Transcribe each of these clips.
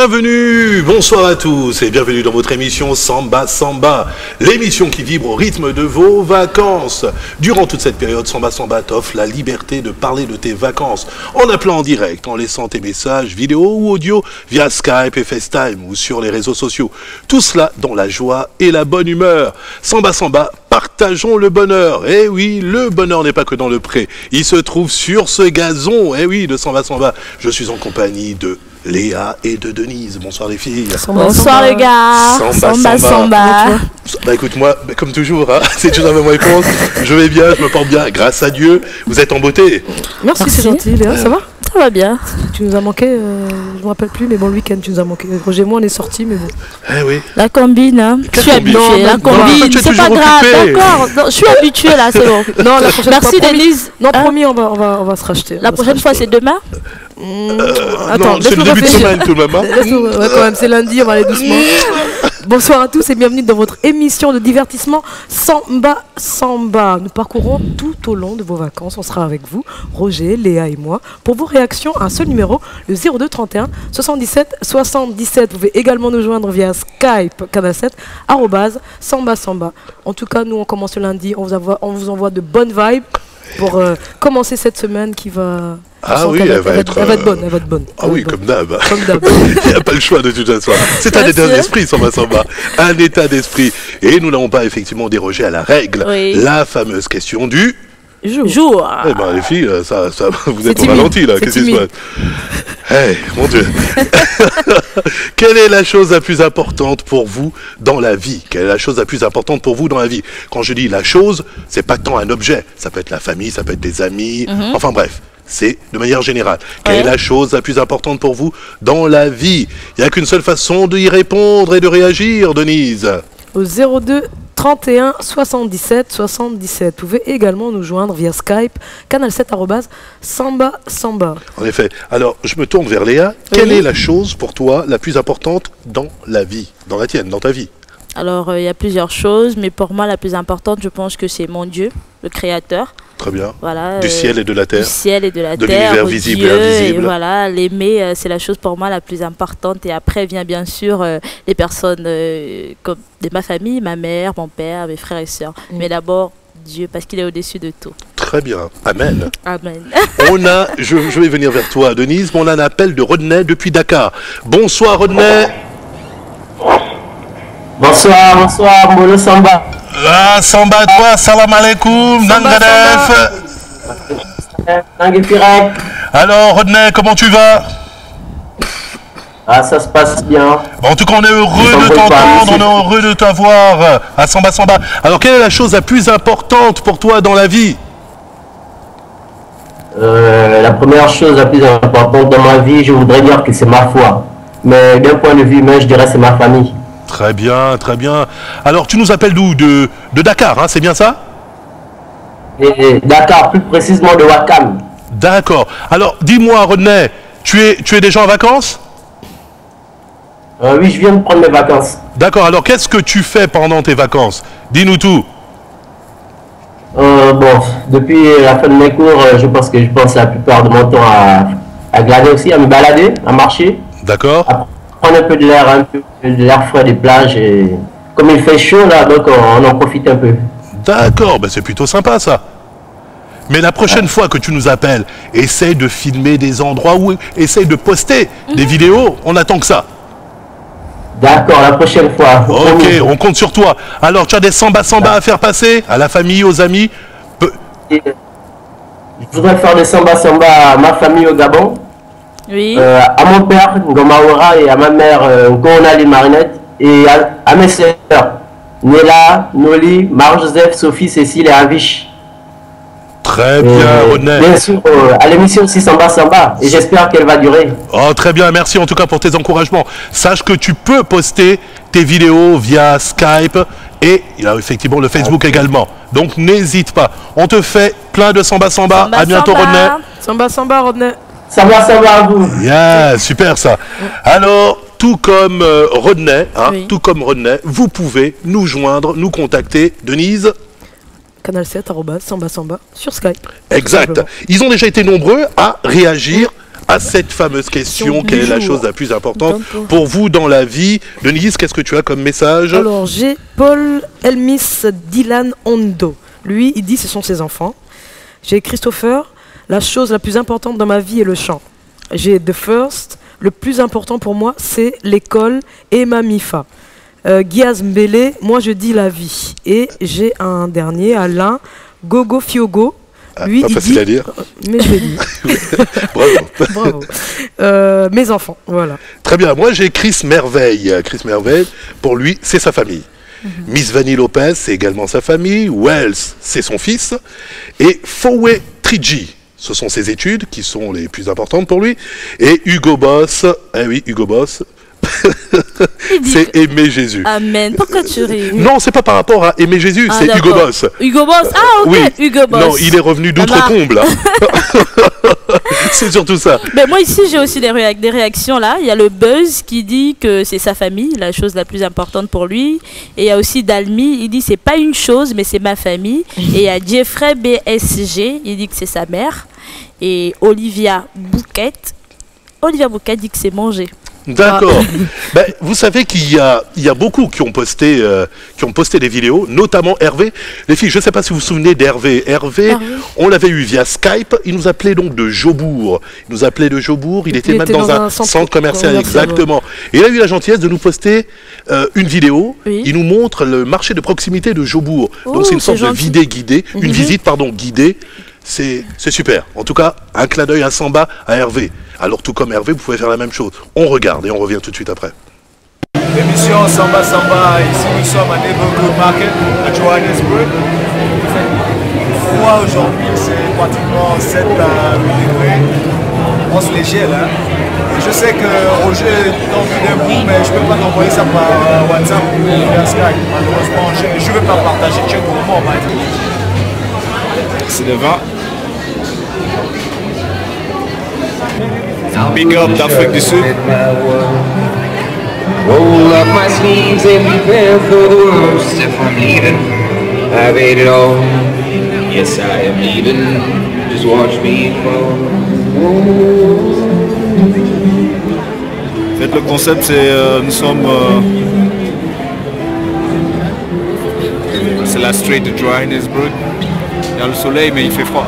Bienvenue, bonsoir à tous et bienvenue dans votre émission Samba Samba, l'émission qui vibre au rythme de vos vacances. Durant toute cette période, Samba Samba t'offre la liberté de parler de tes vacances en appelant en direct, en laissant tes messages vidéo ou audio via Skype et FaceTime ou sur les réseaux sociaux. Tout cela dans la joie et la bonne humeur. Samba Samba, partageons le bonheur. Eh oui, le bonheur n'est pas que dans le pré, il se trouve sur ce gazon. Eh oui, de Samba Samba, je suis en compagnie de Léa et de Denise. Bonsoir les filles. Bonsoir les gars. Samba. Bah écoute moi, comme toujours, hein, c'est toujours la même réponse. Je vais bien, je me porte bien, grâce à Dieu. Vous êtes en beauté. Merci. C'est gentil Léa, ça va? Ça va bien. Tu nous as manqué, je me rappelle plus, mais bon le week-end tu nous as manqué. Roger et moi on est sortis, mais bon. Eh oui. La combine, hein. Je suis habituée. La combine, c'est pas grave, d'accord. Non, je suis habituée là, c'est bon. Non, la prochaine Merci fois, Denise. Non, promis, on va se racheter. La prochaine fois c'est demain. Attends, c'est le début de semaine tout de même. Hein. Ouais, quand même, c'est lundi, on va aller doucement. Bonsoir à tous et bienvenue dans votre émission de divertissement Samba Samba. Nous parcourons tout au long de vos vacances. On sera avec vous, Roger, Léa et moi, pour vos réactions à un seul numéro, le 02 31 77 77. Vous pouvez également nous joindre via Skype, canal 7, @Samba Samba. En tout cas, nous, on commence le lundi. On vous envoie de bonnes vibes pour commencer cette semaine qui va... Ah oui, elle va être bonne. Ah oui, comme d'hab. Comme Il n'y a pas le choix de toute façon. C'est un état d'esprit, Samba Samba. Un état d'esprit. Et nous n'avons pas effectivement dérogé à la règle. Oui. La fameuse question du... Jour. Eh ben les filles, ça vous êtes au timide. ralenti là. Qu'est-ce qui se passe? Eh, mon Dieu. Quelle est la chose la plus importante pour vous dans la vie? Quelle est la chose la plus importante pour vous dans la vie? Quand je dis la chose, c'est pas tant un objet. Ça peut être la famille, ça peut être des amis. Enfin bref. C'est de manière générale. Quelle est la chose la plus importante pour vous dans la vie? Il n'y a qu'une seule façon d'y répondre et de réagir, Denise. Au 02 31 77 77. Vous pouvez également nous joindre via Skype, canal 7 @Samba Samba. En effet. Alors, je me tourne vers Léa. Quelle est la chose pour toi la plus importante dans la vie? Dans la tienne, dans ta vie? Alors il y a plusieurs choses, mais pour moi la plus importante, je pense que c'est mon Dieu, le Créateur. Très bien. Voilà, du ciel et de la terre. Du ciel et de la de terre. l'univers visible Dieu, et invisible. Et voilà, l'aimer, c'est la chose pour moi la plus importante. Et après vient bien sûr les personnes comme de ma famille, ma mère, mon père, mes frères et sœurs. Mais d'abord Dieu, parce qu'il est au-dessus de tout. Très bien. Amen. Amen. Je vais venir vers toi, Denise. On a un appel de Rodney depuis Dakar. Bonsoir, Rodney. Bonsoir, Mbolo Samba. Ah, Samba toi, salam alaikum, Nangadef. Alors, Rodney, comment tu vas? Ah, ça se passe bien. Bon, en tout cas, on est heureux de t'entendre, on est heureux de t'avoir à Samba Samba. Alors, quelle est la chose la plus importante pour toi dans la vie? La première chose la plus importante dans ma vie, je voudrais dire que c'est ma foi. Mais d'un point de vue humain, je dirais que c'est ma famille. Très bien, très bien. Alors, tu nous appelles d'où? De Dakar, hein, c'est bien ça? Et Dakar, plus précisément de Wakam. D'accord. Alors, dis-moi, Rodney, tu es déjà en vacances? Oui, je viens de prendre mes vacances. D'accord. Alors, qu'est-ce que tu fais pendant tes vacances? Dis-nous tout. Bon, depuis la fin de mes cours, je pense la plupart de mon temps à glaner aussi, à me balader, à marcher. D'accord. À prendre un peu de l'air frais des plages. Et comme il fait chaud là, donc on en profite un peu. D'accord, ben c'est plutôt sympa ça. Mais la prochaine fois que tu nous appelles, essaye de filmer des endroits où essaye de poster des vidéos. On attend que ça. D'accord, la prochaine fois. Ok, on compte sur toi. Alors, tu as des samba à faire passer à la famille, aux amis? Je voudrais faire des samba à ma famille au Gabon. Oui. À mon père, Ngomaora, et à ma mère, Ngonali Marinette, et à mes sœurs, Néla, Noli, Marie-Joseph, Sophie, Cécile et Avish. Très bien, Rodney. Bien sûr, à l'émission aussi Samba, et j'espère qu'elle va durer. Oh, très bien, merci en tout cas pour tes encouragements. Sache que tu peux poster tes vidéos via Skype et il y a effectivement le Facebook également. Donc n'hésite pas. On te fait plein de Samba. À bientôt, Rodney. Samba, Rodney. Samba à vous. Yeah, super ça. Alors, tout comme Rodney, vous pouvez nous joindre, nous contacter, Denise. Canal 7 @Samba sur Skype. Exact. Ils ont déjà été nombreux à réagir à cette fameuse question, quelle est la chose la plus importante D'accord. pour vous dans la vie? Denise, qu'est-ce que tu as comme message? Alors, j'ai Paul Elmis Dylan Hondo. Lui, il dit ce sont ses enfants. J'ai Christopher. La chose la plus importante dans ma vie est le chant. J'ai The First. Le plus important pour moi, c'est l'école et ma MIFA. Guiaz Mbele, moi je dis la vie. Et j'ai un dernier, Alain Gogo Fiogo. Lui, pas il facile dit, à dire. mais je l'ai dit. Bravo. Bravo. Mes enfants, voilà. Très bien, moi j'ai Chris Merveille. Chris Merveille, pour lui, c'est sa famille. Miss Vanny Lopez, c'est également sa famille. Wells, c'est son fils. Et Fowe Trigi, ce sont ses études qui sont les plus importantes pour lui. Et Hugo Boss, eh oui, Hugo Boss, c'est aimer Jésus. Amen. Pourquoi tu ris? Non, c'est pas par rapport à aimer Jésus, Ah, c'est Hugo d'accord. Boss. Hugo Boss. Ah, ok, Oui. Hugo Boss. Non, il est revenu d'outre-comble. C'est surtout ça. Ben moi ici j'ai aussi des réactions là. Il y a le Buzz qui dit que c'est sa famille, la chose la plus importante pour lui. Et il y a aussi Dalmi, il dit c'est pas une chose mais c'est ma famille. Et il y a Jeffrey BSG, il dit que c'est sa mère. Et Olivia Bouquet dit que c'est manger. D'accord. Ben, vous savez qu'il y a beaucoup qui ont posté des vidéos, notamment Hervé. Les filles, je ne sais pas si vous vous souvenez d'Hervé. Hervé, on l'avait eu via Skype. Il nous appelait donc de Jobourg. Il était même dans un centre commercial, exactement. Et il a eu la gentillesse de nous poster une vidéo. Oui. Il nous montre le marché de proximité de Jobourg. Oh, donc c'est une sorte de gentil. une visite guidée. C'est super. En tout cas, un clin d'œil, un samba à Hervé. Alors tout comme Hervé, vous pouvez faire la même chose. On regarde et on revient tout de suite après. L'émission Samba Samba, ici nous sommes à Neighborhood Market à Johannesburg. Froid aujourd'hui, c'est pratiquement 7 à 8 degrés. On se les gèle. Hein. Et je sais que Roger est envie d'un bout, mais je ne peux pas t'envoyer ça par WhatsApp ou via Skype. Malheureusement, je ne veux pas partager. Tiens, pour moi, on va être. C'est le vin. Big up d'Afrique du Sud. Roll up my sleeves and prepare for the worst. If I'm leaving, I've ate it all. Yes, I am leaving. Just watch me fall. En fait, le concept, c'est nous sommes. C'est la street de Johannesburg. Il y a le soleil, mais il fait froid.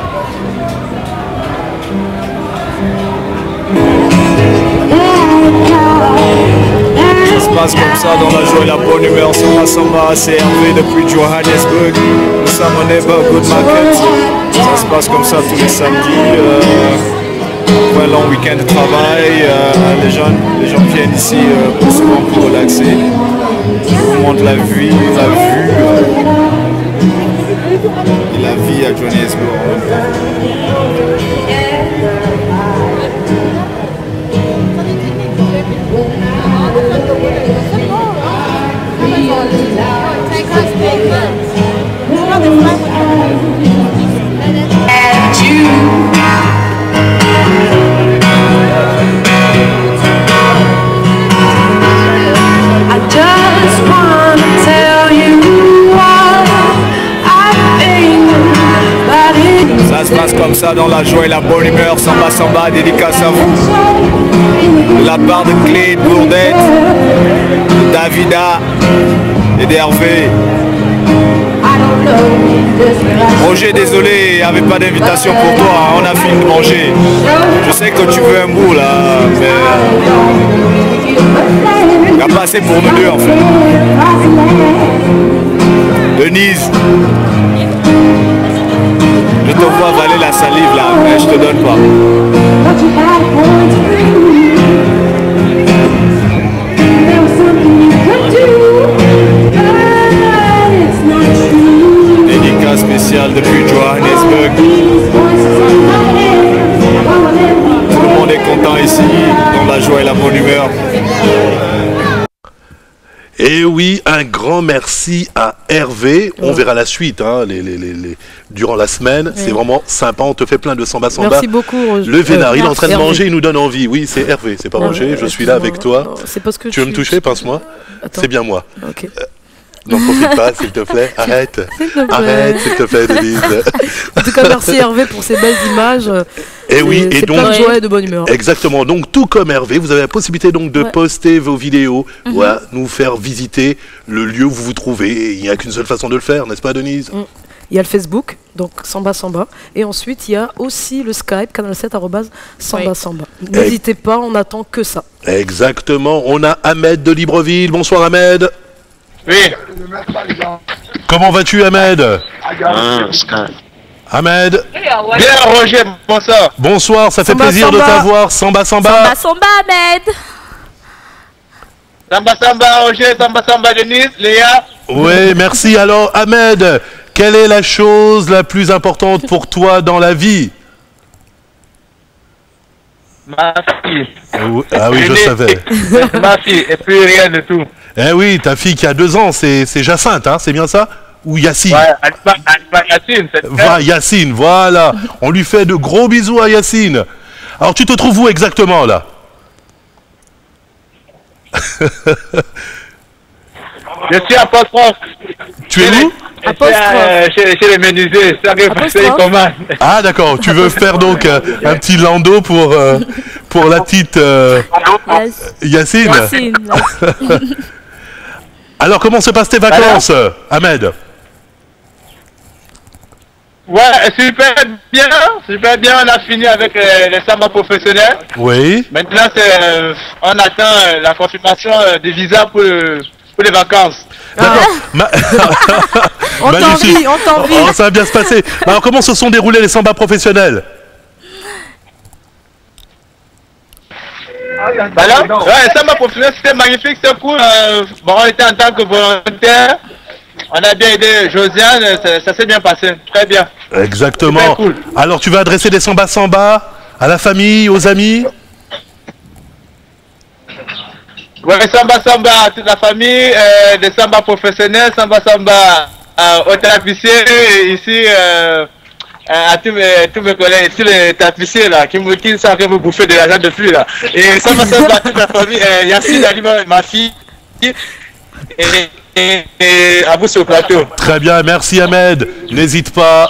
Ça se passe comme ça dans la joie et la bonne humeur. Samba Samba, c'est Hervé depuis Johannesburg. Nous sommes au Neighborhood Market. Ça se passe comme ça tous les samedis. Après un long week-end de travail, les gens viennent ici souvent pour relaxer. Je vous montre la vue et la vie à Johannesburg. Ça se passe comme ça dans la joie et la bonne humeur. Samba Samba, dédicace à vous. De la part de Clé, de Bourdette, de Davida et d'Hervé. Roger, désolé, il n'y avait pas d'invitation pour toi, hein, on a fini de manger. Je sais que tu veux un bout là, mais il n'y a pas assez pour nous deux en fait. Denise, je te vois avaler la salive là, mais je te donne pas. Dédicace spéciale depuis Johannesburg. Tout le monde est content ici, dans la joie et la bonne humeur. Et oui, un grand merci à Hervé. On verra la suite hein, durant la semaine. C'est vraiment sympa. On te fait plein de samba. Merci beaucoup. Le Vénard, il est en train de Hervé. manger, il nous donne envie. Oui, c'est Hervé, c'est pas Roger. Je suis là avec toi. Non, c'est parce que Tu veux me toucher, pince-moi. Attends. C'est bien moi. Ok. N'en profite pas, s'il te plaît. Arrête. S'il te plaît. Arrête, s'il te plaît, Denise. En tout cas, merci Hervé pour ces belles images. Et oui, et c'est donc. plein de joie et de bonne humeur. Exactement. Donc, tout comme Hervé, vous avez la possibilité donc de poster vos vidéos, voilà, nous faire visiter le lieu où vous vous trouvez. Et il n'y a qu'une seule façon de le faire, n'est-ce pas, Denise? Il y a le Facebook, donc Samba Samba. Et ensuite, il y a aussi le Skype, canal7@Samba Samba. N'hésitez pas, on n'attend que ça. Exactement. On a Ahmed de Libreville. Bonsoir, Ahmed. Oui. Comment vas-tu, Ahmed? Ahmed. Bien, Roger, bonsoir. Bonsoir, ça fait Samba, plaisir de samba. t'avoir. Samba, samba. Samba, samba, Ahmed. Samba Samba, Roger, Samba Samba, Denise, Léa. Oui, merci. Alors, Ahmed, quelle est la chose la plus importante pour toi dans la vie? Ma fille. Ah oui, je savais. Ma fille, et puis rien de tout. Eh oui, ta fille qui a 2 ans, c'est Jacinthe, hein, c'est bien ça? Ou Yacine? Ouais, Alpha Yacine, c'est Voilà, Yacine, voilà. On lui fait de gros bisous à Yacine. Alors, tu te trouves où exactement, là? Je suis à Post-Prof. Tu es où? Chez les menuisiers, ça arrive passer comment? Ah, d'accord. Tu veux faire donc un petit landau pour la petite Yacine? Yacine. Alors, comment se passent tes vacances, Ahmed? Ouais, super bien, on a fini avec les samba professionnels. Oui. Maintenant, on attend la confirmation des visas pour les vacances. D'accord. On t'envie, on t'envie. Oh, ça va bien se passer. Alors, comment se sont déroulés les samba professionnels? Voilà. Ouais, ça m'a professionnel, c'était magnifique, c'était cool. Bon, on était en tant que volontaire. On a bien aidé Josiane, ça s'est bien passé, très bien. Exactement. Super cool. Alors, tu vas adresser des samba à la famille, aux amis? Ouais, samba à toute la famille, des samba professionnels, samba aux tapissiers, ici, à tous mes collègues, tous les tapissiers là, qui savent que vous bouffez de l'argent depuis là. Et samba à toute la famille, Yacine, ma fille, et à vous sur le plateau. Très bien, merci Ahmed. N'hésite pas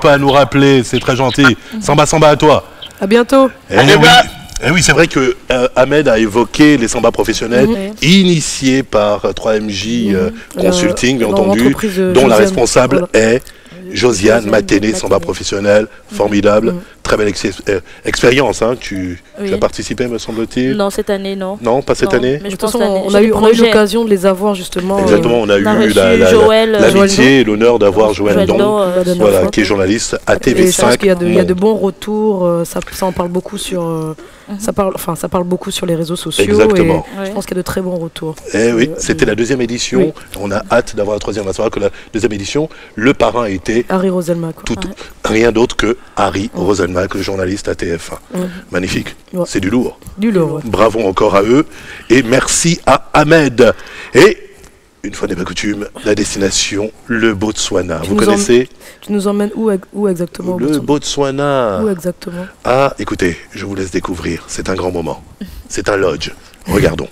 à nous rappeler, c'est très gentil. Samba à toi. À bientôt. Eh oui, c'est vrai que Ahmed a évoqué les samba professionnels initiés par 3MJ Consulting, bien entendu, dont la responsable est Josiane Maténé, samba professionnel, formidable, très belle expérience. Hein. Tu as participé, me semble-t-il? Non, cette année, non. Non, pas cette année. Mais De toute façon, on a eu l'occasion de les avoir justement. Exactement, on a eu l'amitié et l'honneur d'avoir Joël Don, voilà, qui est journaliste à TV5. Et je pense qu'il y a de bons retours, ça en parle beaucoup sur... Ça parle beaucoup sur les réseaux sociaux. Exactement. Et je pense qu'il y a de très bons retours. Eh oui, c'était la 2e édition. Oui. On a hâte d'avoir la 3e. On va savoir que la 2e édition, le parrain était Harry Roselmack. Rien d'autre que Harry Roselmack, le journaliste à TF1. Magnifique. Ouais. C'est du lourd. Du lourd. Ouais. Bravo encore à eux. Et merci à Ahmed. Et une fois n'est pas coutume, la destination, le Botswana. Vous connaissez? Tu nous emmènes où exactement? Le Botswana. Où exactement? Ah, écoutez, je vous laisse découvrir. C'est un grand moment. C'est un lodge. Regardons.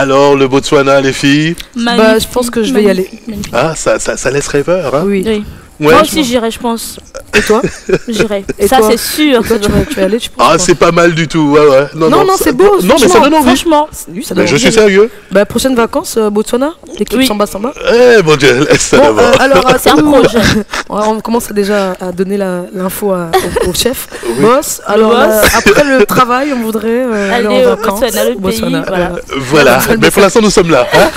Alors, le Botswana, les filles? Bah, je pense que je vais y aller. Ah, ça laisse rêveur, hein? Oui. Oui. Ouais. Moi aussi j'irai, je pense. Et toi? J'irai. Et Ça toi? c'est sûr. Et toi, tu vas y aller, tu penses? Ah, c'est pas mal du tout, ouais. Non, ça- c'est beau. Non, mais ça donne envie. Franchement. Oui, ça Mais donne je envie. suis sérieux. Bah, prochaine vacances, Botswana, l'équipe Oui. Samba Samba. Eh, mon Dieu, laisse ça Bon, d'abord. alors, C'est un projet. on commence déjà à donner l'info au chef. Oui. Boss, alors boss. après le travail, on voudrait aller Aller en au vacances. Botswana, le pays, voilà. Voilà, mais pour l'instant nous sommes là. Hein.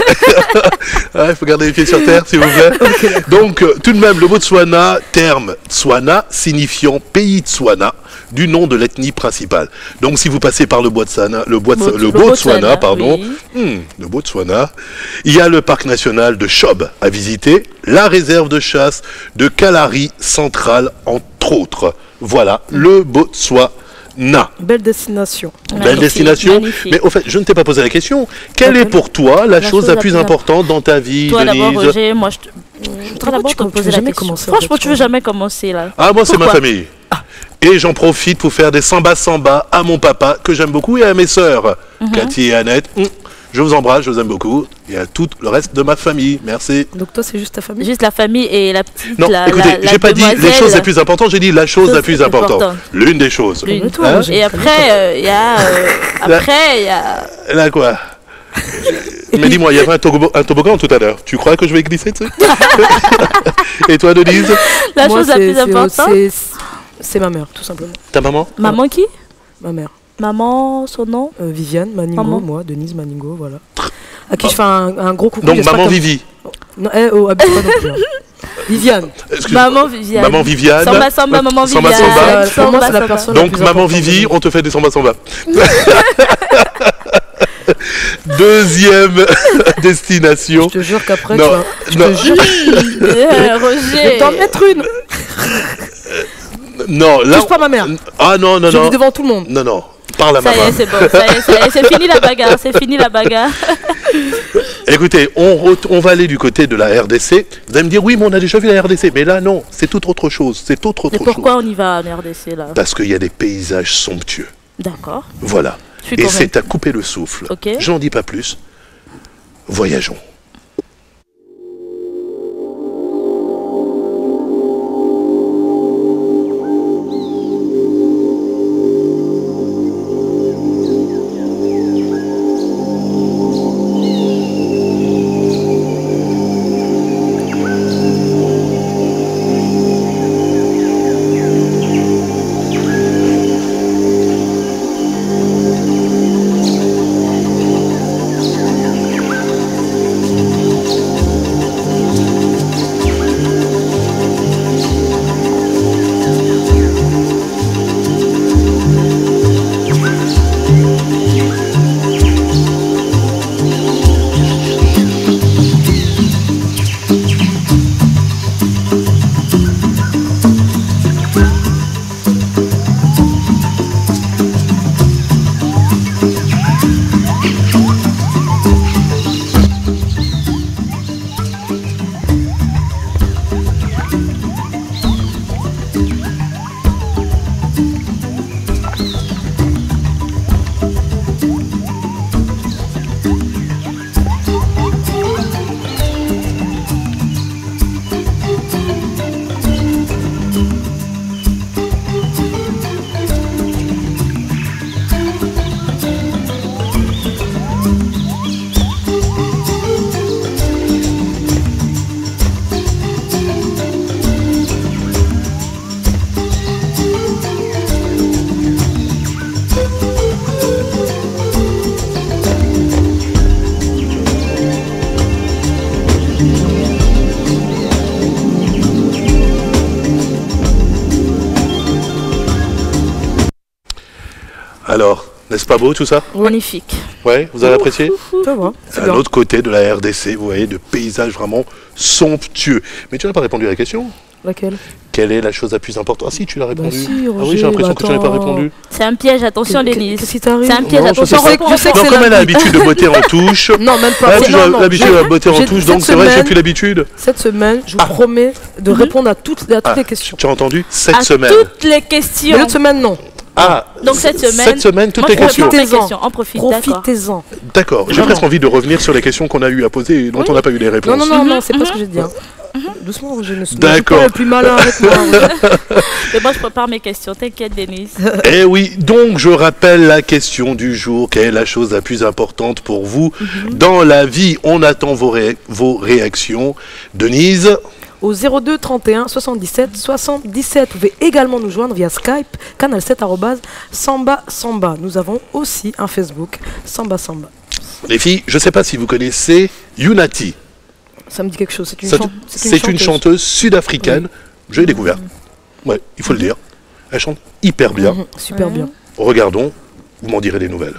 Il faut garder les pieds sur terre, s'il vous plaît. Donc, tout de même, le Botswana, terme Tswana, signifiant pays Tswana, du nom de l'ethnie principale. Donc, si vous passez par le Botswana, le Botswana, pardon, oui. le Botswana, il y a le parc national de Chobe à visiter, la réserve de chasse de Kalahari centrale, entre autres. Voilà, le Botswana. Belle destination. Belle Magnifique, destination. magnifique. Mais au fait, je ne t'ai pas posé la question. Quelle est pour toi la chose la plus importante dans ta vie, Toi d'abord, Denise? Roger, moi je voudrais d'abord tu te veux poser la jamais question. commencer, Franchement, en fait, tu veux jamais commencer là. Ah, moi, c'est ma Pourquoi famille. Et j'en profite pour faire des samba à mon papa, que j'aime beaucoup, et à mes sœurs, Cathy et Annette. Je vous embrasse, je vous aime beaucoup. Et à tout le reste de ma famille. Merci. Donc toi, c'est juste ta famille? Juste la famille et la petite. Non, écoutez, j'ai pas dit les demoiselle. choses les plus importantes, j'ai dit la chose la plus importante. importante. L'une des choses. L'une. Calme-toi, Hein? Roger. Et après, il y a. Après, il y a. Là, quoi? Mais dis-moi, il y avait un toboggan tout à l'heure. Tu crois que je vais glisser dessus? Et toi, Denise? La Moi, chose la plus importante. c'est ma mère, tout simplement. Ta maman? Maman qui? Ma mère. Maman, son nom? Viviane Maningo, Maman. moi, Denise Maningo, voilà. À qui je fais un gros coucou. Donc, j'espère maman qu'elle- Vivi. Non, abuse pas non plus. Hein. Viviane. Excuse-moi. Maman Viviane. Maman Viviane. Samba, maman Samba, Viviane. samba. Pour moi, c'est la Samba. personne la Donc, plus maman importante Vivi, de ma on te fait des samba. Deuxième destination. vie. Je te jure qu'après, tu Non, vas... Je non. te jure. Je vais Roger. t'en mettre une. Non, là. Touche pas ma mère. Ah non, non, Je non. dis devant tout le monde. Non, non. Parle à Ça y maman. est, c'est bon. Ça y est, c'est fini la bagarre. C'est fini la bagarre. Écoutez, on va aller du côté de la RDC. Vous allez me dire, oui, mais on a déjà vu la RDC. Mais là, non, c'est tout autre chose. C'est autre Et chose. pourquoi on y va en RDC là? Parce qu'il y a des paysages somptueux. D'accord. Voilà. Je suis Et convaincue. c'est à couper le souffle. Ok. Je n'en dis pas plus. Voyageons. Alors, n'est-ce pas beau tout ça? Magnifique. Ouais, vous avez apprécié? Ça va. C'est À bien. l'autre côté de la RDC, vous voyez, de paysages vraiment somptueux. Mais tu n'as pas répondu à la question. Laquelle? Quelle est la chose la plus importante? Ah si, tu l'as répondu. si, Ah oui, Roger, j'ai l'impression que tu n'as pas attends. répondu. C'est un piège, attention Qu'est-ce Denise. qui t'arrive? C'est un piège, Non, je attention. sais pas. Réponds, Je sais que réponds. Non, c'est comme elle a lundi. l'habitude de botter en touche. Non, même pas. Ouais, C'est- tu non, as non, l'habitude de botter en j'ai- touche, cette donc c'est vrai, j'ai semaine- plus l'habitude. Cette semaine, je vous promets de répondre à toutes les questions. Tu as entendu? Cette À semaine. toutes les questions. Mais l'autre semaine, non. Ah, Donc cette semaine, toutes moi, les je questions. prends mes questions. On profite, d'accord. Profitez-en. D'accord. J'ai presque envie de revenir sur les questions qu'on a eu à poser et dont on n'a pas eu les réponses. Non, c'est pas ce que j'ai dit. Hein. Doucement, Roger, ne suis D'accord. pas le plus malin avec moi. Mais moi, je prépare mes questions. T'inquiète, Denise. Eh oui, donc je rappelle la question du jour. Quelle est la chose la plus importante pour vous dans la vie? On attend vos réactions. Denise? Au 02 31 77 77. Vous pouvez également nous joindre via Skype, canal7 @samba samba. Nous avons aussi un Facebook, Samba Samba. Les filles, je ne sais pas si vous connaissez Unati. Ça me dit quelque chose. C'est une chanteuse sud-africaine. J'ai découvert. Ouais, il faut le dire. Elle chante hyper bien. Super bien. Regardons, vous m'en direz des nouvelles.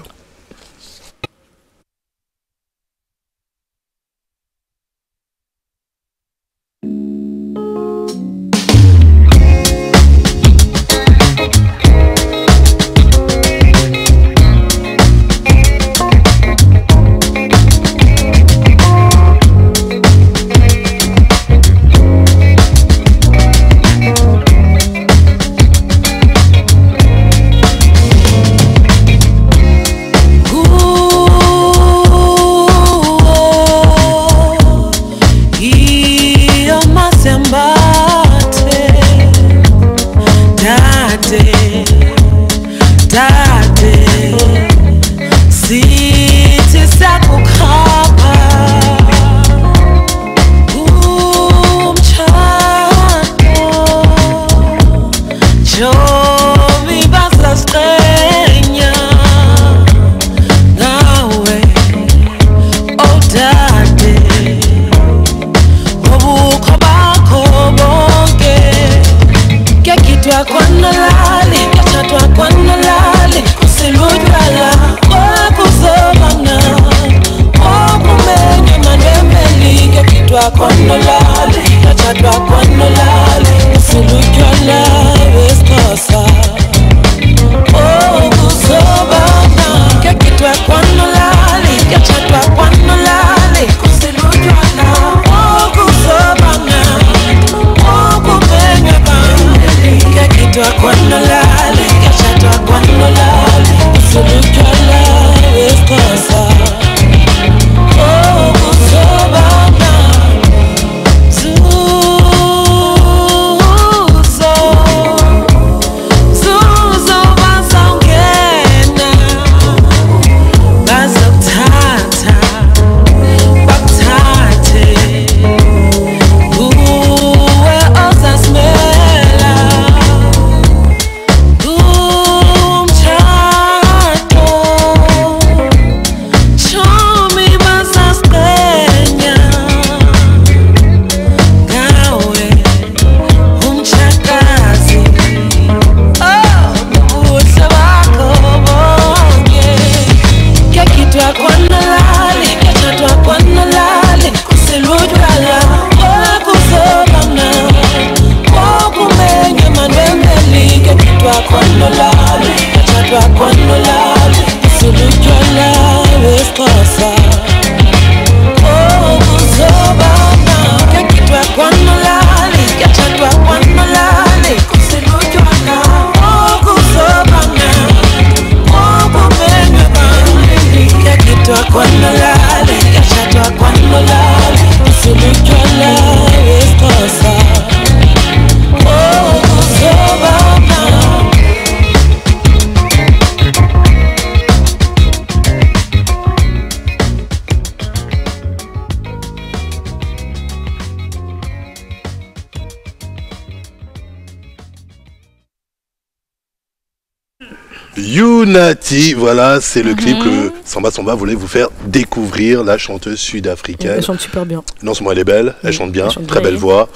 Unati, voilà, c'est le clip que Samba Samba voulait vous faire découvrir, la chanteuse sud-africaine. Elle chante super bien. Non seulement elle est belle, elle chante bien, très belle voix.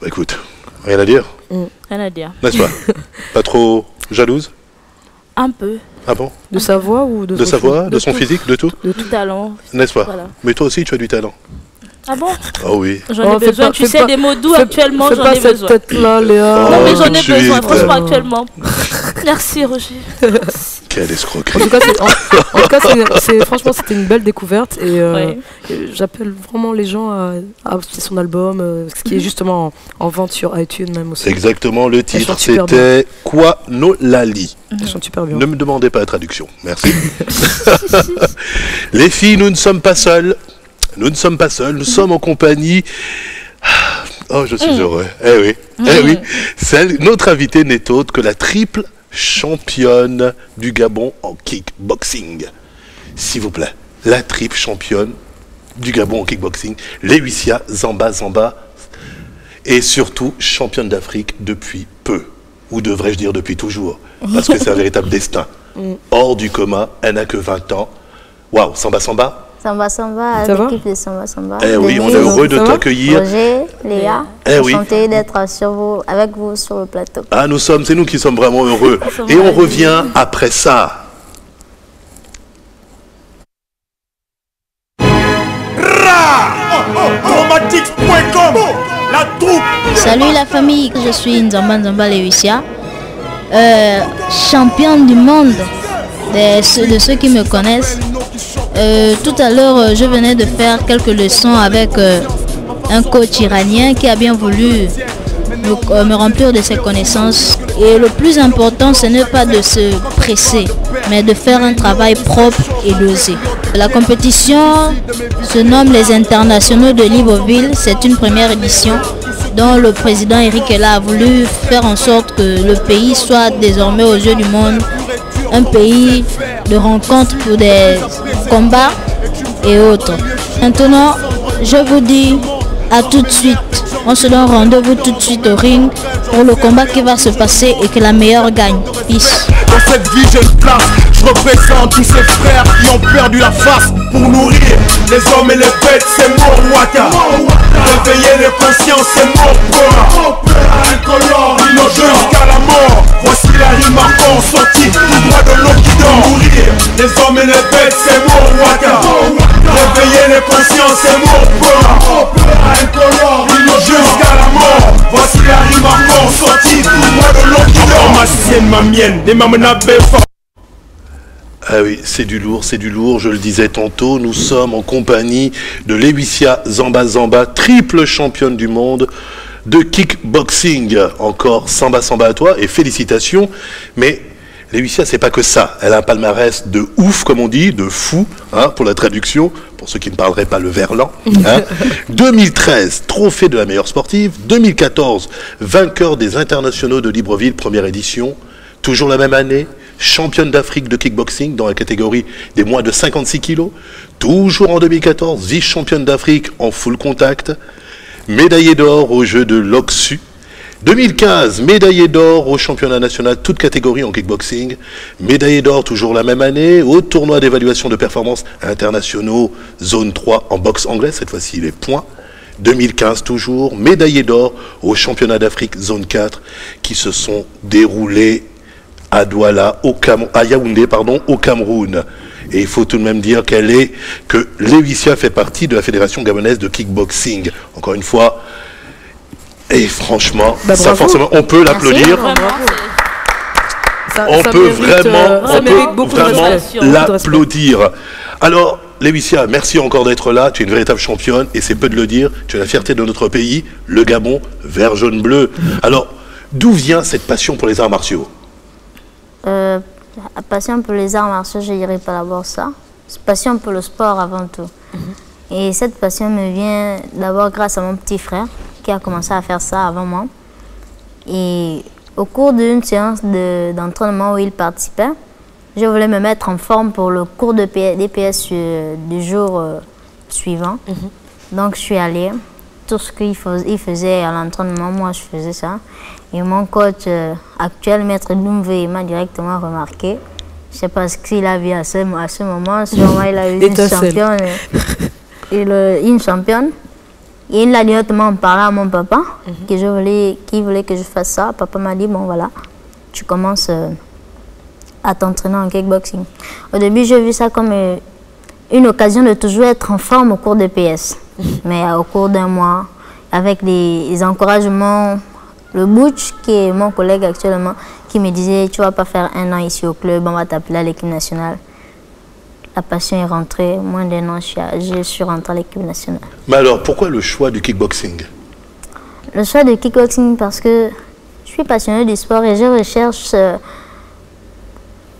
Bah, écoute, rien à dire. Rien à dire. N'est-ce pas? Pas trop jalouse? Un peu. Ah bon? De sa voix ou de sa voix, de son physique, de tout? De tout talent. N'est-ce pas? Voilà. Mais toi aussi, tu as du talent. Ah bon? Oh oui. J'en ai besoin, tu sais, des mots doux actuellement, j'en ai besoin. Tête là, Léa. Non, mais Oh, j'en ai tout de besoin, suite. franchement, actuellement. Merci Roger. Quelle escroquerie. En tout cas, franchement, c'était une belle découverte et j'appelle vraiment les gens à acheter son album, ce qui est justement en vente sur iTunes même aussi. Exactement, le titre c'était Quoi no Lali. Elle chante super bien. Ne me demandez pas la traduction, merci. Les filles, nous ne sommes pas seuls. Nous ne sommes pas seuls, nous sommes en compagnie. Oh, je suis heureux. Eh oui. Notre invitée n'est autre que la triple championne du Gabon en kickboxing. S'il vous plaît, la triple championne du Gabon en kickboxing, Léwicia Zamba Zamba, et surtout championne d'Afrique depuis peu, ou devrais-je dire depuis toujours, parce que c'est un véritable destin. Hors du coma, elle n'a que 20 ans. Waouh, Samba Samba. Samba Samba, l'équipe de Samba Samba. Eh oui, on est heureux de t'accueillir. Roger, Léa, enchanté d'être avec vous sur le plateau. Ah, c'est nous qui sommes vraiment heureux. Et on revient après ça. Salut la famille, je suis Nzamba Nzamba Léwicia, championne du monde de ceux qui me connaissent. Tout à l'heure, je venais de faire quelques leçons avec un coach iranien qui a bien voulu me remplir de ses connaissances. Et le plus important, ce n'est pas de se presser, mais de faire un travail propre et dosé. La compétition se nomme les Internationaux de Libreville. C'est une première édition dont le président Eric Ella a voulu faire en sorte que le pays soit désormais aux yeux du monde un pays de rencontres pour des combats et autres. Maintenant, je vous dis à tout de suite. On se donne rendez-vous tout de suite au ring pour le combat qui va se passer et que la meilleure gagne. Peace. Dans cette vie j'ai une place, je représente tous ces frères qui ont perdu la face pour nourrir les hommes et les bêtes, c'est mon Waka. Réveiller les consciences, c'est mon peur. Incolore, jusqu'à la mort. Voici la rime marquante sortie tout droit de l'eau qui dort. Nourrir les hommes et les bêtes, c'est mon Waka. Réveiller les consciences, c'est mon peur. Incolore, jusqu'à la mort. Voici la rime marquante sortie tout droit de l'eau qui dort. Ma sienne, ma mienne, des mamenabés. Ah oui, c'est du lourd, je le disais tantôt, nous sommes en compagnie de Léwicia Zamba Zamba, triple championne du monde de kickboxing. Encore Samba Samba à toi et félicitations, mais Léwicia c'est pas que ça, elle a un palmarès de ouf comme on dit, de fou, hein, pour la traduction, pour ceux qui ne parleraient pas le verlan. Hein. 2013, trophée de la meilleure sportive, 2014, vainqueur des Internationaux de Libreville, première édition, toujours la même année, championne d'Afrique de kickboxing dans la catégorie des moins de 56 kilos. Toujours en 2014, vice-championne d'Afrique en full contact. Médaillée d'or aux Jeux de l'Oksu. 2015, médaillée d'or au championnat national, toute catégorie en kickboxing. Médaillée d'or toujours la même année au tournoi d'évaluation de performance internationaux, zone 3 en boxe anglaise, cette fois-ci les points. 2015 toujours, médaillée d'or au championnat d'Afrique, zone 4, qui se sont déroulés à Douala, à Yaoundé, au Cameroun. Et il faut tout de même dire que Léwicia fait partie de la Fédération gabonaise de kickboxing. Encore une fois, et franchement, ça forcément, on peut l'applaudir. On peut vraiment l'applaudir. Alors, Léwicia, merci encore d'être là. Tu es une véritable championne et c'est peu de le dire. Tu es la fierté de notre pays, le Gabon, vert, jaune, bleu. Alors, d'où vient cette passion pour les arts martiaux? La passion pour les arts martiaux, je dirais pas d'abord ça. C'est passion pour le sport avant tout. Et cette passion me vient d'abord grâce à mon petit frère qui a commencé à faire ça avant moi. Et au cours d'une séance d'entraînement où il participait, je voulais me mettre en forme pour le cours de DPS du jour suivant. Donc je suis allée. Tout ce qu'il faisait à l'entraînement, moi je faisais ça. Et mon coach actuel, Maître Doumvé, m'a directement remarqué. Je ne sais pas ce qu'il a vu à ce moment. Sûrement il a eu une championne. Une championne. Et il a directement parlé à mon papa qu'il voulait que je fasse ça. Papa m'a dit, bon voilà, tu commences à t'entraîner en kickboxing. Au début, j'ai vu ça comme une occasion de toujours être en forme au cours de PS. Mais au cours d'un mois, avec des encouragements le Butch, qui est mon collègue actuellement, qui me disait tu vas pas faire 1 an ici au club, on va t'appeler à l'équipe nationale. La passion est rentrée, moins d'1 an je suis rentrée à l'équipe nationale. Mais alors, pourquoi le choix du kickboxing? Le choix du kickboxing parce que je suis passionnée du sport et je recherche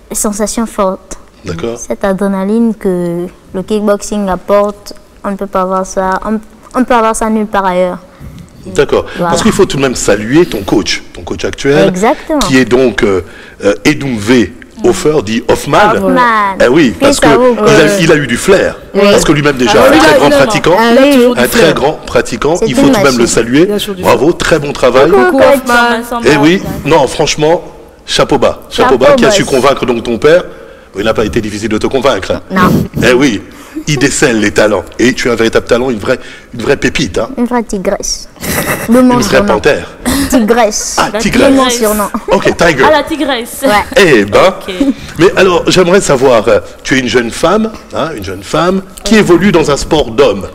des sensations fortes. D'accord. Cette adrénaline que le kickboxing apporte, on ne peut pas avoir ça, on peut avoir ça nulle part ailleurs. D'accord. Voilà. Parce qu'il faut tout de même saluer ton coach actuel, Exactement. qui est donc Edumve Hofer, dit Hoffman. Hoffman. Eh oui, parce qu'il a eu du flair. Oui. Parce que lui-même déjà, un très grand pratiquant. Un très grand pratiquant. C'est Il faut une tout de même le machine. saluer. Bravo, très bon travail. Eh oui, non, franchement, chapeau bas. Chapeau bas, qui a su convaincre donc ton père. Il n'a pas été difficile de te convaincre. Hein. Non. Eh oui, il décèle les talents. Et tu es un véritable talent, une vraie pépite. Hein. Une vraie tigresse. Une vraie panthère. Tigresse. Ah, tigresse. Mon surnom. Ok, Tiger. Ah, la tigresse. Ouais. Eh ben, Ok. mais alors j'aimerais savoir, tu es une jeune femme qui évolue dans un sport d'homme.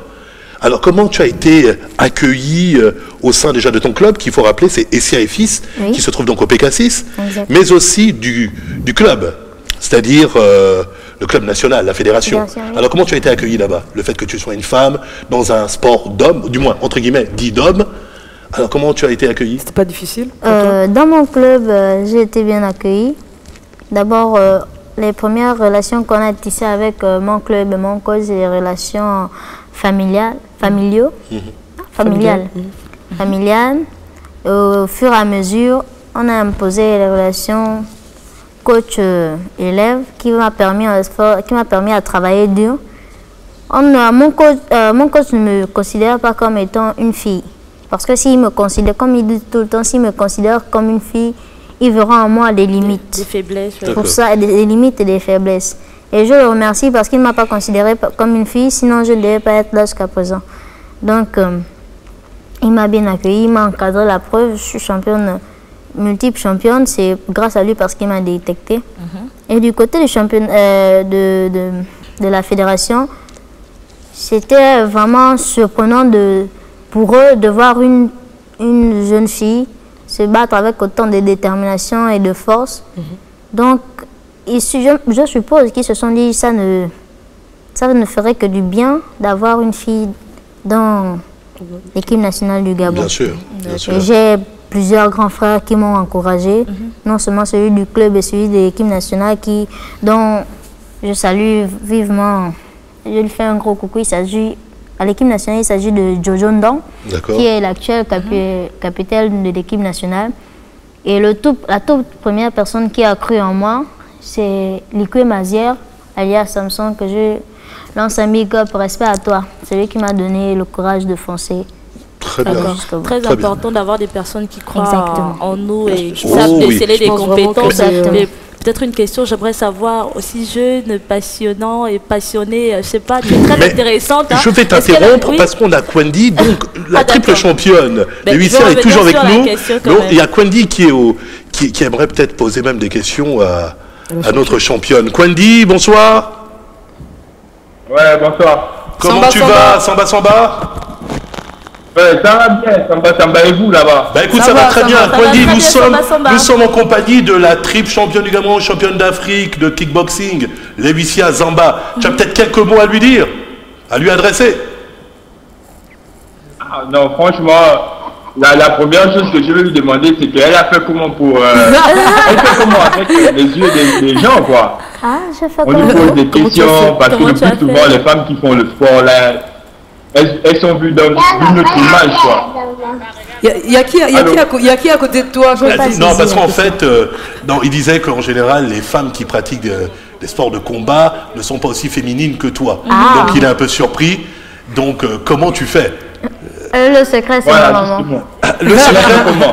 Alors comment tu as été accueillie au sein déjà de ton club, qu'il faut rappeler, c'est Essia et Fils, Oui. qui se trouve donc au PK6, Exact. mais aussi du club, c'est-à-dire le club national, la fédération. Fédération, oui. Alors comment tu as été accueillie là-bas? Le fait que tu sois une femme dans un sport d'homme, du moins entre guillemets dit d'homme, alors comment tu as été accueillie? C'était pas difficile? Dans mon club, j'ai été bien accueillie. D'abord, les premières relations qu'on a tissées avec mon club et mon coach, c'est des relations familiales. Au fur et à mesure, on a imposé les relations coach-élève qui m'a permis à travailler dur. Mon coach ne me considère pas comme étant une fille. Parce que s'il me considère, comme il dit tout le temps, s'il me considère comme une fille, il verra en moi des limites. Des faiblesses. D'accord. Pour ça, des limites et des faiblesses. Et je le remercie parce qu'il ne m'a pas considérée comme une fille, sinon je ne devais pas être là jusqu'à présent. Donc, il m'a bien accueilli, il m'a encadré. La preuve, je suis championne, multiple championne, c'est grâce à lui parce qu'il m'a détecté. Et du côté du de la fédération, c'était vraiment surprenant pour eux de voir une jeune fille se battre avec autant de détermination et de force. Donc, je suppose qu'ils se sont dit ça ne ferait que du bien d'avoir une fille dans l'équipe nationale du Gabon. Bien sûr, bien sûr. Et j'ai plusieurs grands frères qui m'ont encouragé, non seulement celui du club et celui de l'équipe nationale dont je salue vivement. Je lui fais un gros coucou. À l'équipe nationale, il s'agit de Jojo Ndong, qui est l'actuel capitaine de l'équipe nationale. Et la toute première personne qui a cru en moi, c'est Likwe Mazière, alias Samson, que je lance un big up, respect à toi. C'est lui qui m'a donné le courage de foncer. Très bien. Très important d'avoir des personnes qui croient Exactement. en nous et qui savent déceler des compétences. Peut-être une question, j'aimerais savoir aussi jeune, passionnant et passionné, je sais pas, tu es très intéressante. Hein. Je vais t'interrompre parce qu'on a Kwendi, donc la triple championne. Les huissiers est toujours avec nous. Donc, il y a Kwendi qui aimerait peut-être poser même des questions à notre championne. Kwendi, bonsoir. Ouais, bonsoir. Comment tu vas, Samba? Ouais, ça va bien, Samba et vous là-bas? Bah écoute, ça va très bien. Kwendi, nous sommes en compagnie de la triple championne du Gabon, championne d'Afrique de kickboxing, Lewicia Zamba. Tu as peut-être quelques mots à lui dire, à lui adresser? Non, franchement, la première chose que je vais lui demander, c'est qu'elle a fait comment pour... elle fait comment avec les yeux des gens, quoi? Ah, je fais On lui pose des questions, parce que le plus souvent, les femmes qui font le sport, là, elles sont vues dans une autre image, quoi. Il y a qui à côté de toi? Non, parce qu'en fait, il disait qu'en général, les femmes qui pratiquent des sports de combat ne sont pas aussi féminines que toi. Donc il est un peu surpris. Donc comment tu fais? Le secret, c'est ma maman.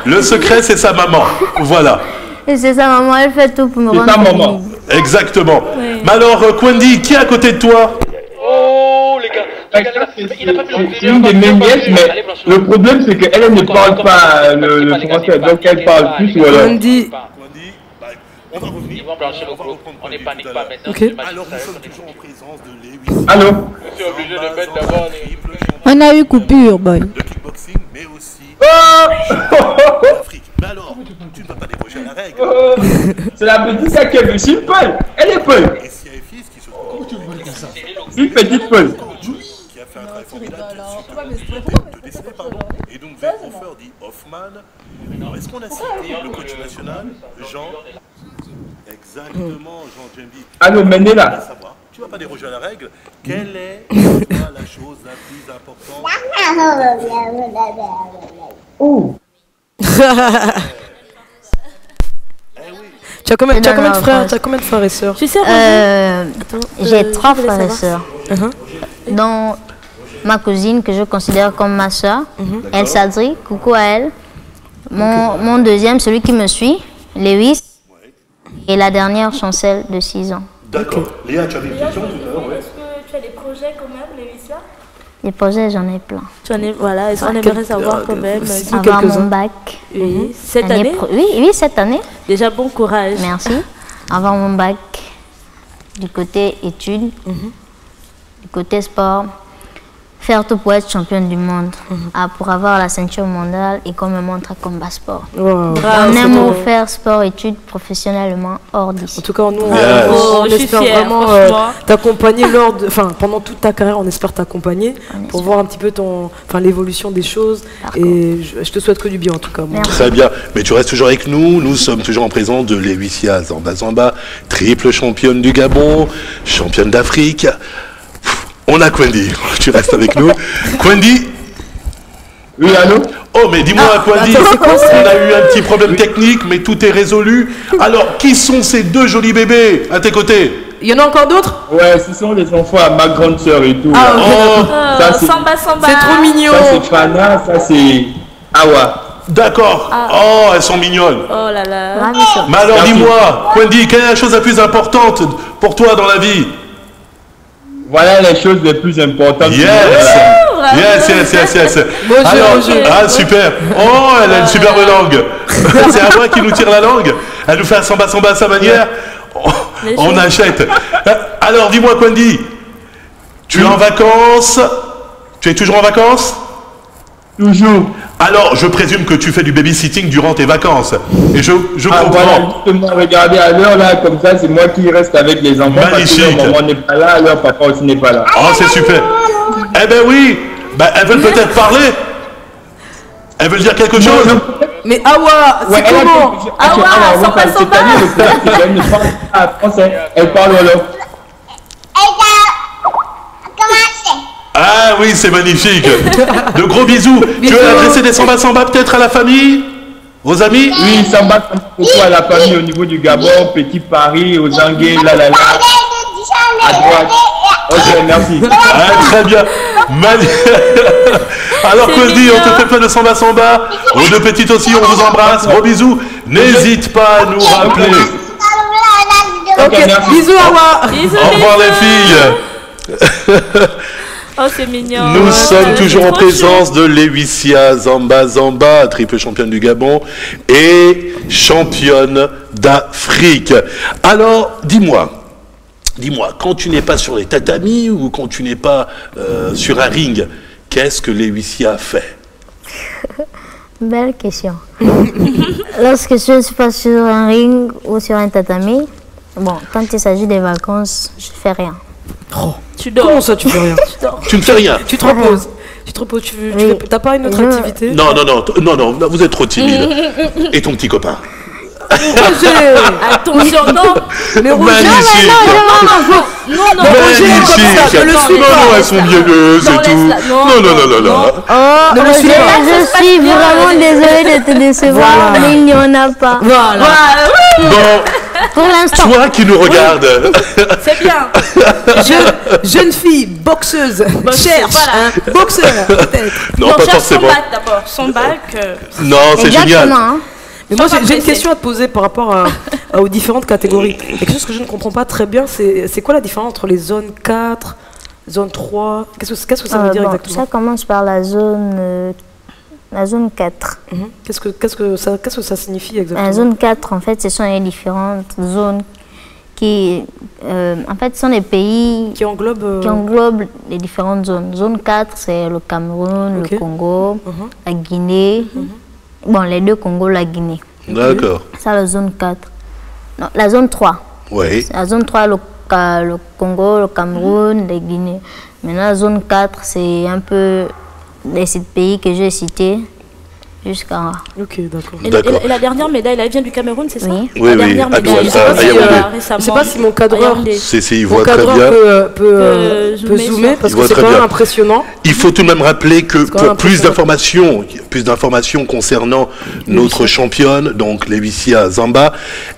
Le secret, c'est sa maman. Voilà. Et c'est sa maman, elle fait tout pour me rendre féminine. Exactement. Oui. Mais alors, Kwendi, qui est à côté de toi? Oh, les gars. C'est une de mes nièces, mais le problème, c'est qu'elle ne parle pas le français, donc elle parle plus ou alors. Kwendi. On va revenir. Ils vont blanchir le groupe. On n'est panique pas maintenant. Okay. Alors, nous sommes toujours en présence de Lewis. Allô? Je suis obligé de mettre d'abord les... On a eu coupure, boy. De kickboxing, mais aussi d'Afrique. Mais alors, tu ne vas pas déroger à la règle. C'est la petite qui est simple. Elle est peu. Et s'il y a un fils qui se trouve Une petite peu. qui a fait un travail formidable, de dessiner, pardon. Et donc, vers Hofer dit Hoffman. Alors, est-ce qu'on a cité le coach national, Jean? Exactement, Jean Djembi. Allô, Menela. Tu ne vas pas déroger à la règle. Quelle est pour toi la chose la plus importante? Tu as combien de frères? Tu as combien de frères et sœurs? Tu sais, j'ai 3 frères et sœurs. Dont ma cousine que je considère comme ma soeur, Elle Sadri, coucou à elle. Mon deuxième, celui qui me suit, Lewis. Et la dernière, Chancel, de 6 ans. D'accord. Léa, tu avais une question tout à l'heure, ouais. Est-ce que tu as des projets quand même, Lewis, là? Les projets, j'en ai plein. Tu en es, voilà, est-ce qu'on aimerait savoir quand même avoir mon bac. Oui, cette année? Oui, cette année. Déjà, bon courage. Merci. Avoir mon bac du côté études, du côté sport. Faire tout pour être championne du monde, pour avoir la ceinture mondiale et qu'on me montre à combat sport. Wow. On aime faire sport, études professionnellement hors d'ici. En tout cas, nous, on espère vraiment t'accompagner pendant toute ta carrière. On espère t'accompagner pour voir un petit peu l'évolution des choses. Et je te souhaite que du bien en tout cas. Moi. Très bien. Mais tu restes toujours avec nous. Nous sommes toujours en présence de Lewisia Zamba Zamba, triple championne du Gabon, championne d'Afrique. On a Kwendi, tu restes avec nous. Kwendi. Oui, allô? Oh, mais dis-moi, Kwendi, on a eu un petit problème technique, mais tout est résolu. Alors, qui sont ces deux jolis bébés à tes côtés? Il y en a encore d'autres? Ouais, ce sont les enfants à ma grande sœur et tout. Samba, Samba. C'est trop mignon. Ça, c'est Fana, ça, c'est Awa. D'accord. Oh, elles sont mignonnes. Oh là là. Mais alors, dis-moi, Kwendi, quelle est la chose la plus importante pour toi dans la vie? Voilà les choses les plus importantes. Yes. Alors, super. Oh, elle a une superbe langue. C'est à moi qui nous tire la langue. Elle nous fait un samba à sa manière. On achète. Alors, dis-moi, Kwendi, tu es en vacances? Tu es toujours en vacances? Toujours. Alors, je présume que tu fais du babysitting durant tes vacances. Et je comprends. Voilà, justement, regardez à l'heure là, comme ça, c'est moi qui reste avec les enfants. Magnifique. Parce que leur maman n'est pas là, leur papa aussi n'est pas là. Oh, c'est super. Eh ben oui. Elles veulent peut-être parler. Elles veulent dire quelque chose. Mais Awa, c'est comment? Awa, français. Elle parle alors. Ah oui, c'est magnifique. De gros bisous. Tu veux adresser des samba peut-être à la famille? Aux amis? Oui, samba beaucoup à la famille au niveau du Gabon, Petit Paris, aux Anguilles, à droite. Ok, merci. Ah, très bien. Alors Kwendi, on te fait plein de samba. Aux deux petites aussi, on vous embrasse. Gros bisous. N'hésite pas à nous rappeler. Ok, bisous Awa. Au revoir les filles. Oh, c'est mignon. Nous sommes toujours en présence de Lewisia Zamba, triple championne du Gabon et championne d'Afrique. Alors, dis-moi, quand tu n'es pas sur les tatamis ou quand tu n'es pas sur un ring, qu'est-ce que Lewisia fait? Belle question. Lorsque je ne suis pas sur un ring ou sur un tatami, quand il s'agit des vacances, je ne fais rien. Oh. Tu dors. Comment ça, tu fais rien? Tu ne fais rien. Tu te reposes. Tu n'as pas une autre activité? Non, vous êtes trop timide. Et ton petit copain? Attention, non. Mais Roger, non, elles sont mielleuses et tout. Non. Je suis vraiment désolée de te décevoir, mais il n'y en a pas. Voilà. Bon. Pour l'instant. Toi qui nous regardes. C'est bien. Jeune fille, boxeuse, cherche un boxeur, peut-être. Non, pas forcément. Son bac d'abord. Son bac. Non, c'est génial. Mais moi, j'ai une question à te poser par rapport aux différentes catégories. Il y a quelque chose que je ne comprends pas très bien, c'est quoi la différence entre les zones 4, zone 3? Qu'est-ce que ça veut dire exactement? Ça commence par la zone 4. Qu'est-ce que ça signifie exactement? La zone 4, en fait, ce sont les différentes zones qui, en fait, sont des pays qui englobent les différentes zones. Zone 4, c'est le Cameroun, le Congo, la Guinée. Bon, les deux Congos, la Guinée. D'accord. Ça, la zone 4. Non, la zone 3. Oui. La zone 3, le Congo, le Cameroun, la Guinée. Maintenant, la zone 4, c'est un peu les 7 pays que j'ai cités. Jusqu'à... Ok, d'accord. Et la dernière médaille, elle vient du Cameroun, c'est ça? Oui. La dernière médaille, je ne sais pas si mon cadreur, il voit très bien. peut zoomer parce que c'est quand même impressionnant. Il faut tout de même rappeler que pour plus d'informations concernant notre championne, donc Lewisia Zamba,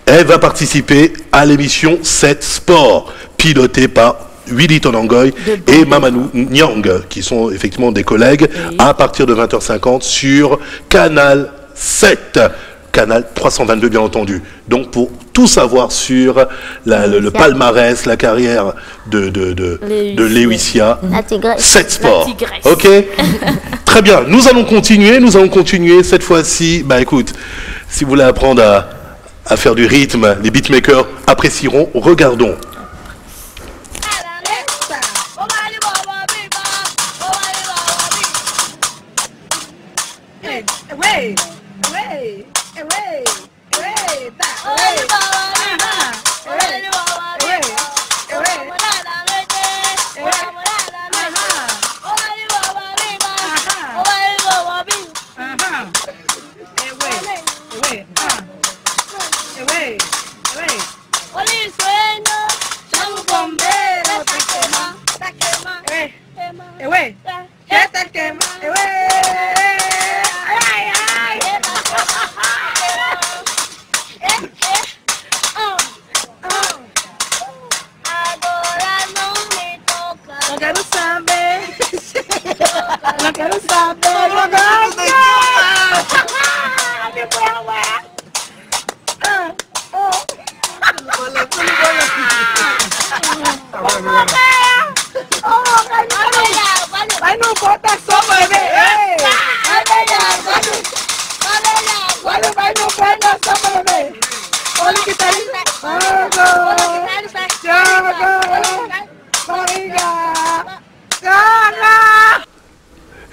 elle va participer à l'émission 7 Sport, pilotée par Willy Tonangoy et Mamadou Nyang, qui sont effectivement des collègues, à partir de 20h50 sur Canal 7, Canal 322 bien entendu. Donc pour tout savoir sur le palmarès, la carrière de Lewisia, 7 Sport. Ok. Très bien, nous allons continuer cette fois-ci. Bah écoute, si vous voulez apprendre à faire du rythme, les beatmakers apprécieront, regardons.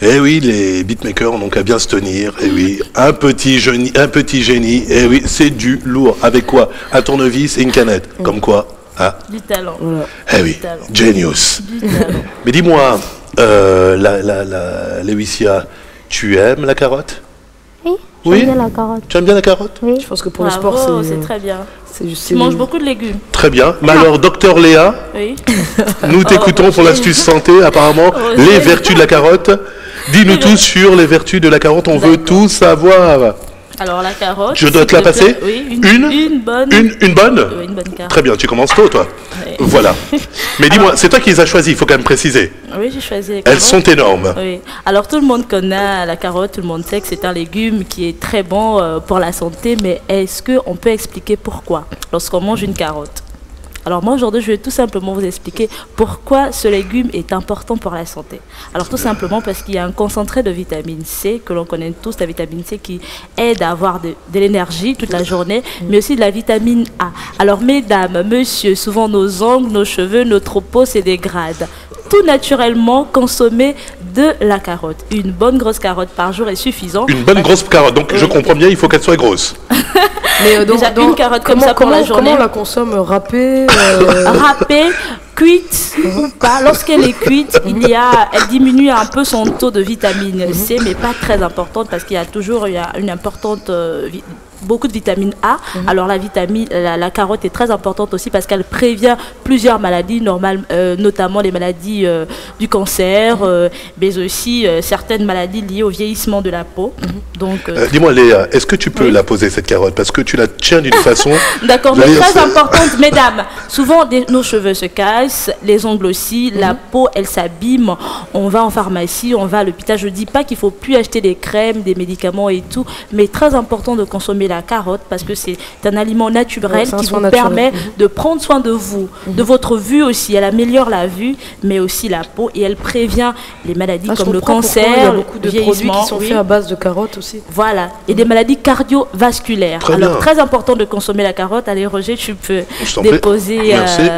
Eh oui, les beatmakers n'ont qu'à bien se tenir. Eh oui, un petit génie. Eh oui, c'est du lourd. Avec quoi? Un tournevis et une canette. Comme quoi, hein? Du talent. Eh oui, genius. Mais dis-moi, Lewisia, tu aimes la carotte? Oui, j'aime bien la carotte. Tu aimes bien la carotte? Oui. Je pense que pour le sport, c'est très bien. Tu manges beaucoup de légumes. Très bien. Mais alors, docteur Léa, nous t'écoutons pour l'astuce santé, apparemment, les vertus de la carotte. Dis-nous tout sur les vertus de la carotte, on veut tout savoir. Alors la carotte... Je dois te la passer? Oui, une bonne. Une bonne? Oui, une bonne carotte. Très bien, tu commences tôt, toi. Oui. Voilà. Mais dis-moi, c'est toi qui les as choisis, il faut quand même préciser. Oui, j'ai choisi les carottes. Elles sont énormes. Oui. Alors tout le monde connaît la carotte, tout le monde sait que c'est un légume qui est très bon pour la santé, mais est-ce qu'on peut expliquer pourquoi lorsqu'on mange une carotte? Alors moi aujourd'hui je vais tout simplement vous expliquer pourquoi ce légume est important pour la santé. Alors tout simplement parce qu'il y a un concentré de vitamine C que l'on connaît tous, la vitamine C qui aide à avoir de l'énergie toute la journée, mais aussi de la vitamine A. Alors mesdames, messieurs, souvent nos ongles, nos cheveux, notre peau se dégradent. Tout naturellement consommer de la carotte. Une bonne grosse carotte par jour est suffisant. Une bonne grosse carotte, donc je comprends bien, il faut qu'elle soit grosse. Mais donc, une carotte comme ça pour la journée. Comment on la consomme? Râpée Râpée, cuite ou pas. Lorsqu'elle est cuite, elle diminue un peu son taux de vitamine C, mais pas très importante parce qu'il y a toujours une importante... beaucoup de vitamine A. Alors la carotte est très importante aussi parce qu'elle prévient plusieurs maladies normales, notamment les maladies du cancer, mais aussi certaines maladies liées au vieillissement de la peau. Donc, dis-moi Léa, est-ce que tu peux la poser cette carotte parce que tu la tiens d'une façon... D'accord, mais très importante, mesdames. Souvent nos cheveux se cassent, les ongles aussi, la peau elle s'abîme. On va en pharmacie, on va à l'hôpital. Je ne dis pas qu'il ne faut plus acheter des crèmes, des médicaments et tout, mais très important de consommer la carotte parce que c'est un aliment naturel qui vous permet de prendre soin de vous, de votre vue aussi. Elle améliore la vue, mais aussi la peau et elle prévient les maladies comme le cancer, il y a beaucoup de produits qui sont faits à base de carottes aussi. Voilà, et des maladies cardiovasculaires. Alors très important de consommer la carotte. Allez Roger, tu peux déposer penser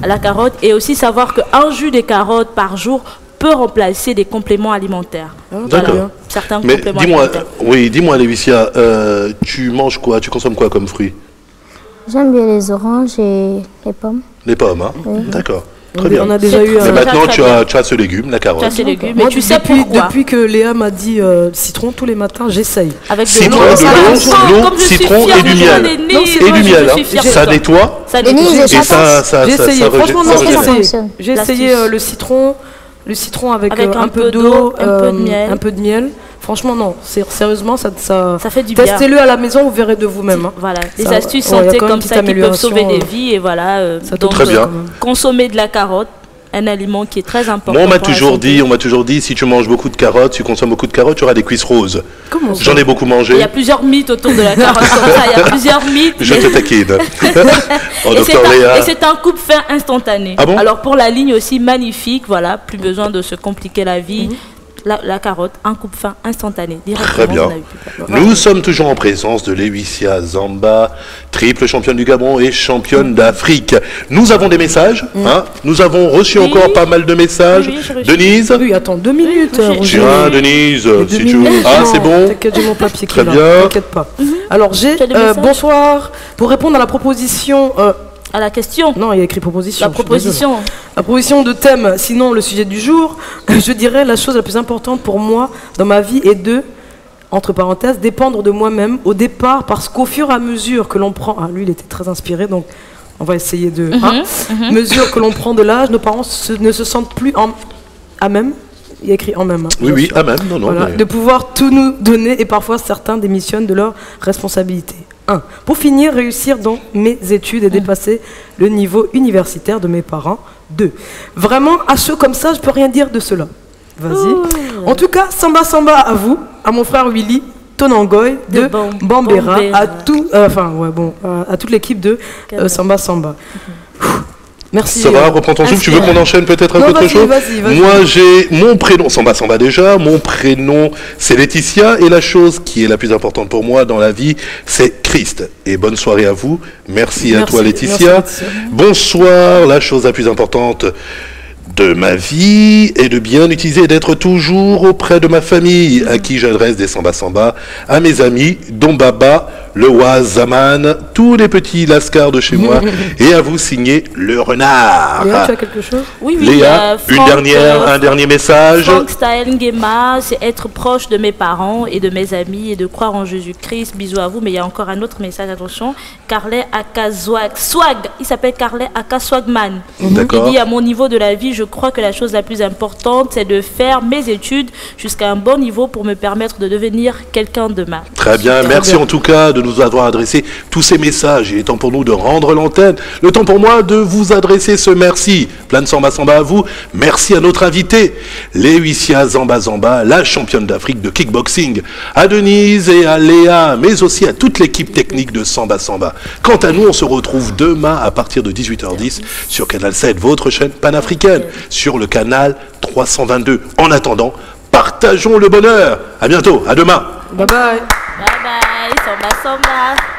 à la carotte et aussi savoir qu'un jus de carotte par jour peut remplacer des compléments alimentaires. D'accord. Voilà, certains Mais compléments dis-moi, alimentaires. dis-moi, Lévicia, tu manges quoi? Tu consommes quoi comme fruits? J'aime bien les oranges et les pommes. Les pommes, hein? Oui. D'accord. Très bien. On a déjà eu Mais maintenant, tu as ce légume, la carotte. Tu as ces légumes, Moi, mais tu sais pourquoi. depuis que Léa m'a dit citron tous les matins, j'essaye. Avec de Citron, l'eau, de l'eau, citron et du miel. Et du miel, hein. Ça nettoie. Denise, Et ça J'ai essayé, franchement, non, fonctionne. j'ai essayé le citron avec un peu d'eau, un peu de miel. Franchement, non. Sérieusement, ça fait du bien. Testez-le à la maison, vous verrez de vous-même. Hein. Voilà, les astuces santé comme ça qui peuvent sauver des vies. Et voilà, donc, très bien. Consommer de la carotte, un aliment qui est très important. Moi, on m'a toujours dit, si tu manges beaucoup de carottes, tu consommes beaucoup de carottes, tu auras des cuisses roses. Comment ça? J'en ai beaucoup mangé. Il y a plusieurs mythes autour de la carotte comme ça. Il y a plusieurs mythes. Je te taquine. Oh, et c'est un coupe-faim instantané. Ah bon? Alors pour la ligne aussi magnifique, voilà, plus besoin de se compliquer la vie. La carotte, un coupe-faim instantané. Très bien. Nous sommes toujours en présence de Lévicia Zamba, triple championne du Gabon et championne d'Afrique. Nous avons des messages. Hein? Nous avons reçu encore pas mal de messages. Denise? Oui, attends 2 minutes. Tiens, Denise, si tu veux. Ah, c'est bon. T'inquiète, j'ai mon papier qui Très est là. bien. T'inquiète pas. Alors, bonsoir. Pour répondre à la proposition... à la question. Non, il y a écrit proposition. La proposition. La proposition de thème, sinon le sujet du jour, je dirais la chose la plus importante pour moi dans ma vie est de, entre parenthèses, dépendre de moi-même au départ, parce qu'au fur et à mesure que l'on prend... Ah, lui, il était très inspiré, donc on va essayer de... mesure que l'on prend de l'âge, nos parents ne se sentent plus à même. Il y a écrit en même. Hein, oui, à même. Non, voilà, mais... de pouvoir tout nous donner, et parfois certains démissionnent de leurs responsabilités. 1. Pour finir, réussir dans mes études et dépasser le niveau universitaire de mes parents. 2. Vraiment, à chaud comme ça, je peux rien dire de cela. Vas-y. En tout cas, samba à vous, à mon frère Willy, Tonangoy de Bambera, à toute l'équipe de Samba. Merci. Ça va, reprends ton souffle. Tu veux qu'on enchaîne peut-être un peu autre chose? Vas-y. Moi, j'ai mon prénom, Samba déjà. Mon prénom, c'est Laetitia. Et la chose qui est la plus importante pour moi dans la vie, c'est Christ. Et bonne soirée à vous. Merci à toi, Laetitia. Bonsoir. La chose la plus importante de ma vie est de bien utiliser et d'être toujours auprès de ma famille, à qui j'adresse des Samba, à mes amis, dont Baba, le Wazaman, tous les petits lascars de chez moi, et à vous signer le renard. Léa, tu as quelque chose? Oui, Léa, un dernier message. Franck Style Ngema, c'est être proche de mes parents et de mes amis et de croire en Jésus-Christ. Bisous à vous. Mais il y a encore un autre message, attention. Carlet Aka Swag. Il s'appelle Carlet Aka Swagman. Il dit, à mon niveau de la vie, je crois que la chose la plus importante, c'est de faire mes études jusqu'à un bon niveau pour me permettre de devenir quelqu'un demain. Très bien, merci en tout cas de nous avoir adressé tous ces messages. Il est temps pour nous de rendre l'antenne. Le temps pour moi de vous adresser ce merci. Plein de Samba à vous. Merci à notre invité, Lévicia Zamba, la championne d'Afrique de kickboxing. À Denise et à Léa, mais aussi à toute l'équipe technique de Samba. Quant à nous, on se retrouve demain à partir de 18h10 sur Canal 7, votre chaîne panafricaine, sur le canal 322. En attendant, partageons le bonheur. À bientôt, à demain. Bye bye. Bye bye, Samba.